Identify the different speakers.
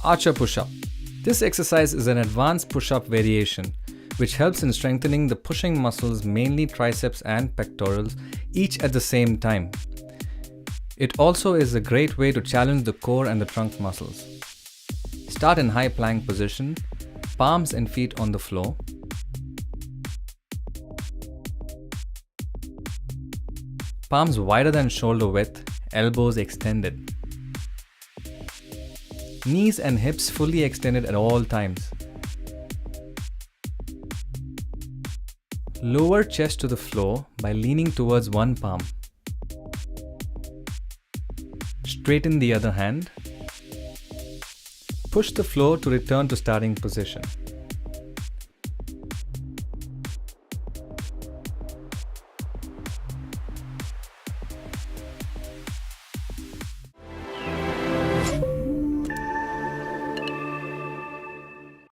Speaker 1: Archer push-up. This exercise is an advanced push-up variation which helps in strengthening the pushing muscles, mainly triceps and pectorals, each at the same time. It also is a great way to challenge the core and the trunk muscles. Start in high plank position, palms and feet on the floor. Palms wider than shoulder width, elbows extended. Knees and hips fully extended at all times. Lower chest to the floor by leaning towards one palm. Straighten the other hand. Push the floor to return to starting position.